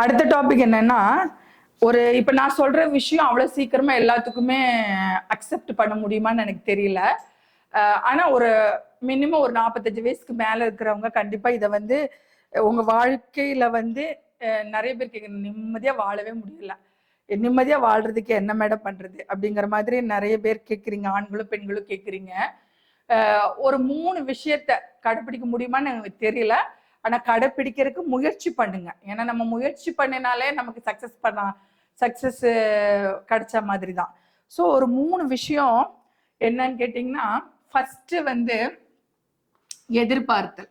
அடுத்த டாபிக் என்னன்னா, இப்ப நான் சொல்ற விஷயம் அவ்வளவு சீக்கிரமா எல்லாத்துக்குமே அக்செப்ட் பண்ண முடியுமான்னு எனக்கு தெரியல. ஆனா ஒரு மினிமம் ஒரு 45 வயசுக்கு மேல இருக்கிறவங்க கண்டிப்பா இதை வந்து உங்க வாழ்க்கையில வந்து நிறைய பேர் கேட்குற நிம்மதியா வாழவே முடியல, நிம்மதியா வாழ்றதுக்கு என்ன மேடம் பண்றது அப்படிங்கிற மாதிரி நிறைய பேர் கேட்குறீங்க, ஆண்களும் பெண்களும் கேட்குறீங்க. ஒரு 3 விஷயத்த கடைப்பிடிக்க முடியுமான்னு எனக்கு தெரியல. ஆனா கடைப்பிடிக்கிறதுக்கு முயற்சி பண்ணுங்க. ஏன்னா நம்ம முயற்சி பண்ணினாலே நமக்கு சக்சஸ் கிடைச்ச மாதிரி தான். ஸோ ஒரு 3 விஷயம் என்னன்னு கேட்டிங்கன்னா, ஃபர்ஸ்ட் வந்து எதிர்பார்த்தல்.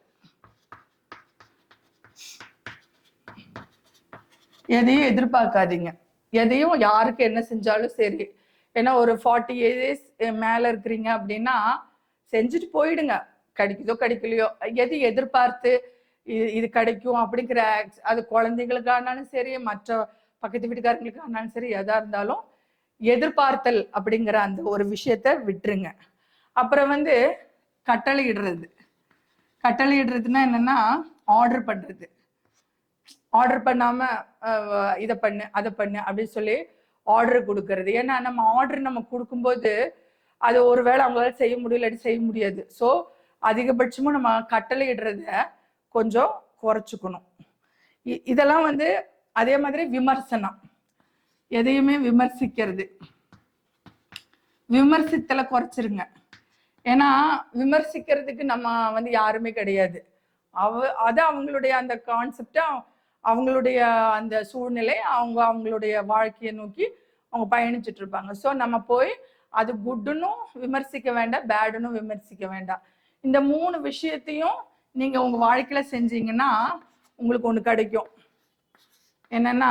எதையும் எதிர்பார்க்காதீங்க. எதையும் யாருக்கு என்ன செஞ்சாலும் சரி. ஏன்னா ஒரு 40 இயர்ஸ் மேல இருக்கிறீங்க அப்படின்னா செஞ்சுட்டு போயிடுங்க, கிடைக்குதோ கிடைக்கலையோ. எது எதிர்பார்த்து இது கிடைக்கும் அப்படிங்கிற, அது குழந்தைகளுக்கானாலும் சரி, மற்ற பக்கத்து வீட்டுக்காரங்களுக்கானாலும் சரி, எதா இருந்தாலும் எதிர்பார்த்தல் அப்படிங்கிற அந்த ஒரு விஷயத்த விட்டுருங்க. அப்புறம் வந்து கட்டளையிடுறது. கட்டளையிடுறதுன்னா என்னன்னா, ஆர்டர் பண்றது. ஆர்டர் பண்ணாம இதை பண்ணு அதை பண்ணு அப்படின்னு சொல்லி ஆர்டர் கொடுக்கறது. ஏன்னா நம்ம ஆர்டர் நம்ம கொடுக்கும்போது அது ஒருவேளை அவங்களால செய்ய முடியல, செய்ய முடியாது. ஸோ அதிகபட்சமும் நம்ம கட்டளையிடுறத கொஞ்சம் குறைச்சிக்கணும். இதெல்லாம் வந்து அதே மாதிரி விமர்சனம், எதையுமே விமர்சிக்கிறது, விமர்சித்தலை குறைச்சிருங்க. ஏன்னா விமர்சிக்கிறதுக்கு நம்ம வந்து யாருமே கிடையாது. அது அவங்களுடைய அந்த கான்செப்டா, அவங்களுடைய அந்த சூழ்நிலை, அவங்களுடைய வாழ்க்கையை நோக்கி அவங்க பயணிச்சுட்டு இருப்பாங்க. ஸோ நம்ம போய் அது குட்டுன்னும் விமர்சிக்க வேண்டாம், பேடுன்னும் விமர்சிக்க வேண்டாம். இந்த 3 விஷயத்தையும் நீங்க உங்க வாழ்க்கையில செஞ்சீங்கன்னா உங்களுக்கு ஒண்ணு கிடைக்கும். என்னன்னா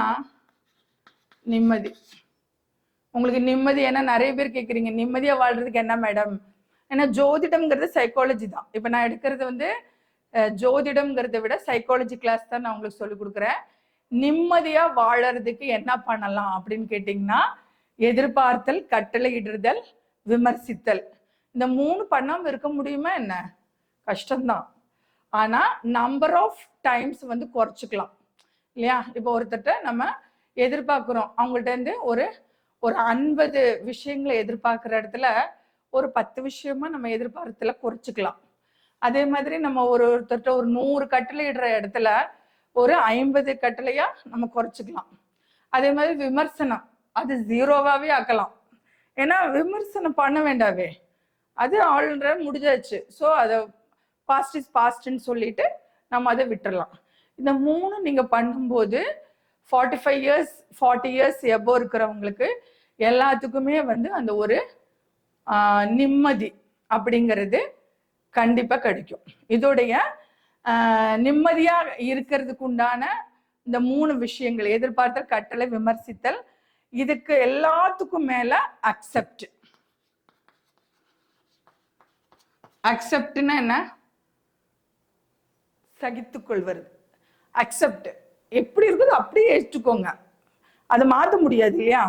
நிம்மதி. உங்களுக்கு நிம்மதி. ஏன்னா நிறைய பேர் கேட்குறீங்க நிம்மதியா வாழ்றதுக்கு என்ன மேடம். ஏன்னா ஜோதிடம்ங்கிறது சைக்காலஜி தான். இப்ப நான் எடுக்கிறது வந்து ஜோதிடம்ங்கிறத விட சைக்காலஜி கிளாஸ் தான் நான் உங்களுக்கு சொல்லி கொடுக்குறேன். நிம்மதியா வாழறதுக்கு என்ன பண்ணலாம் அப்படின்னு கேட்டீங்கன்னா, எதிர்பார்த்தல், கட்டளையிடுதல், விமர்சித்தல். இந்த 3 பண்ணாம இருக்க முடியுமா என்ன? கஷ்டம்தான். ஆனா நம்பர் ஆஃப் டைம்ஸ் வந்து குறைச்சிக்கலாம் இல்லையா? இப்போ ஒருத்தட்ட நம்ம எதிர்பார்க்கிறோம், அவங்கள்ட்ட இருந்து ஒரு 50 விஷயங்களை எதிர்பார்க்கிற இடத்துல ஒரு 10 விஷயமா நம்ம எதிர்பார்த்துல குறைச்சிக்கலாம். அதே மாதிரி நம்ம ஒருத்தட்ட ஒரு 100 கட்டளை இடுற இடத்துல ஒரு 50 கட்டளையா நம்ம குறைச்சிக்கலாம். அதே மாதிரி விமர்சனம், அது 0வாவே ஆக்கலாம். ஏன்னா விமர்சனம் பண்ண வேண்டாவே, அது ஆல்ரெடி முடிஞ்சாச்சு. ஸோ அதை பாஸ்ட் இஸ் பாஸ்ட்ன்னு சொல்லிட்டு நம்ம அதை விட்டுறலாம். இந்த 3 நீங்க பண்ணும்போது 40 இயர்ஸ் எபோ இருக்கிறவங்களுக்கு எல்லாத்துக்குமே வந்து அந்த ஒரு நிம்மதி அப்படிங்கிறது கண்டிப்பா கிடைக்கும். இதோடைய நிம்மதியா இருக்கிறதுக்கு உண்டான இந்த 3 விஷயங்கள், எதிர்பார்த்தல், கட்டளை, விமர்சித்தல், இதுக்கு எல்லாத்துக்கும் மேல அக்செப்ட். அக்செப்ட்னா என்ன? சகித்துக்கொள்வது. அக்செப்ட் எப்படி இருக்குதோ அப்படியே ஏற்றுக்கோங்க. அதை மாற்ற முடியாது இல்லையா?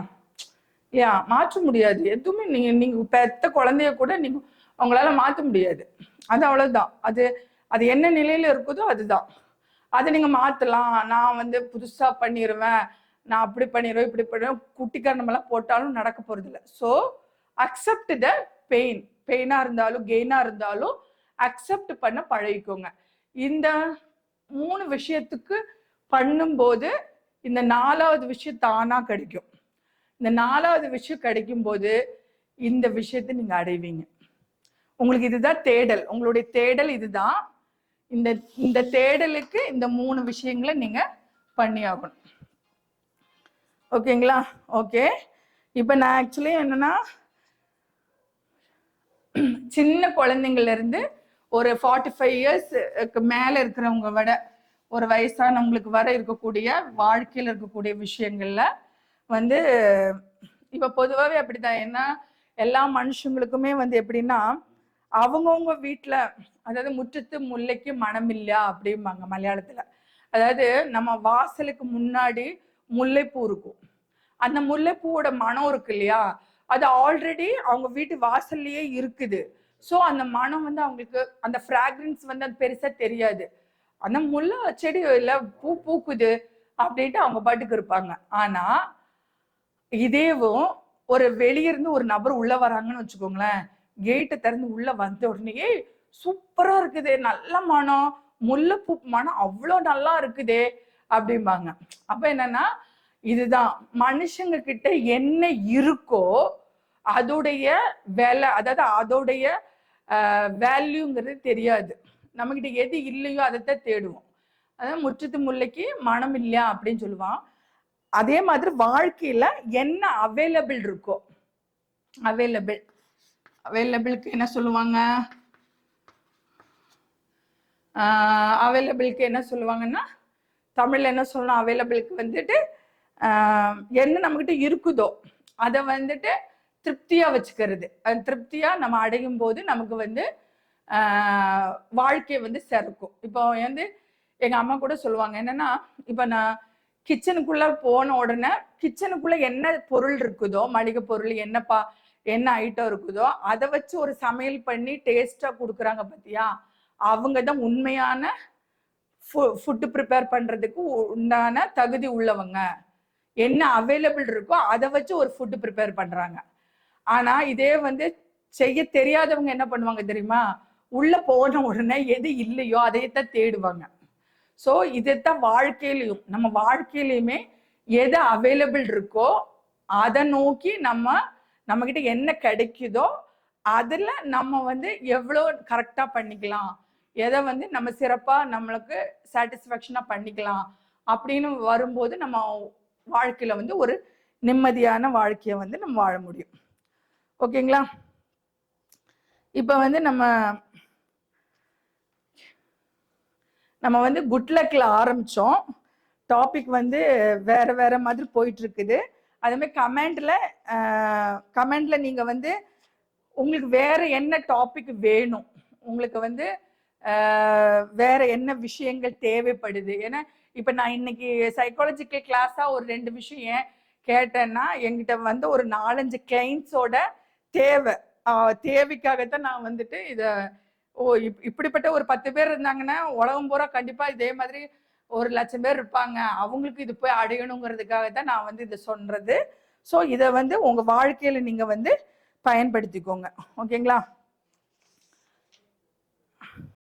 மாற்ற முடியாது. எதுவுமே நீங்க பெத்த குழந்தைய கூட நீங்க அவங்களால மாற்ற முடியாது. அது அவ்வளவுதான். அது என்ன நிலையில இருக்குதோ அதுதான். அதை நீங்க மாத்தலாம். நான் வந்து புதுசா பண்ணிடுவேன், நான் அப்படி பண்ணிடுவேன், இப்படி பண்ணுவேன், குட்டிக்காரணமெல்லாம் போட்டாலும் நடக்க போறது இல்லை. So accept the pain. பெயினா இருந்தாலும் கெயினா இருந்தாலும் அக்செப்ட் பண்ண பழகிக்கோங்க. இந்த 3 விஷயத்துக்கு பண்ணும்போது இந்த 4வது விஷயம் தானா கிடைக்கும். இந்த 4வது விஷயம் கிடைக்கும் போது இந்த விஷயத்தை நீங்க அடைவீங்க. உங்களுக்கு இதுதான் தேடல். உங்களுடைய தேடல் இதுதான். இந்த தேடலுக்கு இந்த 3 விஷயங்களை நீங்க பண்ணி ஆகணும். ஓகேங்களா? ஓகே. இப்ப நான் ஆக்சுவலி என்னன்னா, சின்ன குழந்தைங்கள்ல இருந்து ஒரு 45 இயர்ஸ்க்கு மேல இருக்கிறவங்க விட ஒரு வயசானவங்களுக்கு வர இருக்கக்கூடிய வாழ்க்கையில் இருக்கக்கூடிய விஷயங்கள்ல வந்து இப்ப பொதுவாகவே அப்படிதான். ஏன்னா எல்லா மனுஷங்களுக்குமே வந்து எப்படின்னா, அவங்கவுங்க வீட்டுல, அதாவது முற்றத்து முல்லைக்கு மனம் இல்லையா அப்படிம்பாங்க மலையாளத்துல. அதாவது நம்ம வாசலுக்கு முன்னாடி முல்லைப்பூ இருக்கும். அந்த முல்லைப்பூவோட மனம் இருக்கு இல்லையா, அது ஆல்ரெடி அவங்க வீட்டு வாசல்லையே இருக்குது. ஸோ அந்த மனம் வந்து அவங்களுக்கு அந்த ஃப்ராக்ரன்ஸ் வந்து அது பெருசா தெரியாது. அந்த முல்லை செடி இல்ல பூ பூக்குது, அப்படின்ட்டு அவங்க பாட்டுக்கு இருப்பாங்க. ஆனா இதேவும் ஒரு வெளியிருந்து ஒரு நபர் உள்ள வராங்கன்னு வச்சுக்கோங்களேன், கேட்டை திறந்து உள்ள வந்த உடனே சூப்பரா இருக்குதே, நல்ல மனம், முல்லைப்பூ மனம் அவ்வளோ நல்லா இருக்குதே அப்படிம்பாங்க. அப்ப என்னன்னா இதுதான் மனுஷங்க கிட்ட என்ன இருக்கோ அதோடைய வேலை, அதாவது அதோடைய வேல்யூங்கிறது தெரியாது. நம்ம கிட்ட எது இல்லையோ அதைத்தான் தேடுவோம். அதாவது முற்றத்து முல்லைக்கு மனம் இல்லையா அப்படின்னு சொல்லுவான். அதே மாதிரி வாழ்க்கையில என்ன அவைலபிள் இருக்கோ, அவைலபிளுக்கு என்ன சொல்லுவாங்க, அவைலபிளுக்கு என்ன சொல்லுவாங்கன்னா தமிழ்ல என்ன சொல்லணும், அவைலபிளுக்கு வந்துட்டு என்ன நம்மகிட்ட இருக்குதோ அதை வந்துட்டு திருப்தியா வச்சுக்கிறது. அது திருப்தியா நம்ம அடையும் போது நமக்கு வந்து வாழ்க்கையை வந்து சிறக்கும். இப்போ வந்து எங்க அம்மா கூட சொல்லுவாங்க என்னன்னா, இப்ப நான் கிச்சனுக்குள்ள போன உடனே கிச்சனுக்குள்ள என்ன பொருள் இருக்குதோ, மளிகை பொருள் என்ன ஐட்டம் இருக்குதோ அதை வச்சு ஒரு சமையல் பண்ணி டேஸ்டா கொடுக்குறாங்க பத்தியா, அவங்கதான் உண்மையான ஃபுட்டு ப்ரிப்பேர் பண்றதுக்கு உண்டான தகுதி உள்ளவங்க. என்ன அவைலபிள் இருக்கோ அதை வச்சு ஒரு ஃபுட்டு ப்ரிப்பேர் பண்றாங்க. ஆனா இதே வந்து செய்ய தெரியாதவங்க என்ன பண்ணுவாங்க தெரியுமா, உள்ள போன உடனே எது இல்லையோ அதைத்தான் தேடுவாங்க. ஸோ இதைத்தான் வாழ்க்கையிலையும், நம்ம வாழ்க்கையிலையுமே எது அவைலபிள் இருக்கோ அதை நோக்கி நம்ம கிட்ட என்ன கிடைக்குதோ அதுல நம்ம வந்து எவ்வளோ கரெக்டா பண்ணிக்கலாம், எதை வந்து நம்ம சிறப்பா நம்மளுக்கு சாட்டிஸ்ஃபேக்ஷனா பண்ணிக்கலாம் அப்படின்னு வரும்போது நம்ம வாழ்க்கையில வந்து ஒரு நிம்மதியான வாழ்க்கையை வந்து நம்ம வாழ முடியும். ஓகேங்களா? இப்ப வந்து நம்ம வந்து குட் லக்ல ஆரம்பிச்சோம். டாபிக் வந்து வேற வேற மாதிரி போயிட்டு இருக்குது. அதே மாதிரி கமெண்ட்ல நீங்க வந்து உங்களுக்கு வேற என்ன டாபிக் வேணும், உங்களுக்கு வந்து வேற என்ன விஷயங்கள் தேவைப்படுது. ஏன்னா இப்ப நான் இன்னைக்கு சைக்காலஜிக்கல் கிளாஸா ஒரு 2 விஷயம் ஏன் கேட்டேன்னா, என்கிட்ட வந்து ஒரு 4-5 கிளைண்ட்ஸோட தேவைக்காகத்தான் நான் வந்துட்டு இப்படிப்பட்ட ஒரு 10 பேர் இருந்தாங்கன்னா உலகம் பூரா கண்டிப்பா இதே மாதிரி 1,00,000 பேர் இருப்பாங்க, அவங்களுக்கு இது போய் அடையணுங்கிறதுக்காக தான் நான் வந்து இதை சொல்றது. ஸோ இதை வந்து உங்க வாழ்க்கையில நீங்க வந்து பயன்படுத்திக்கோங்க. ஓகேங்களா?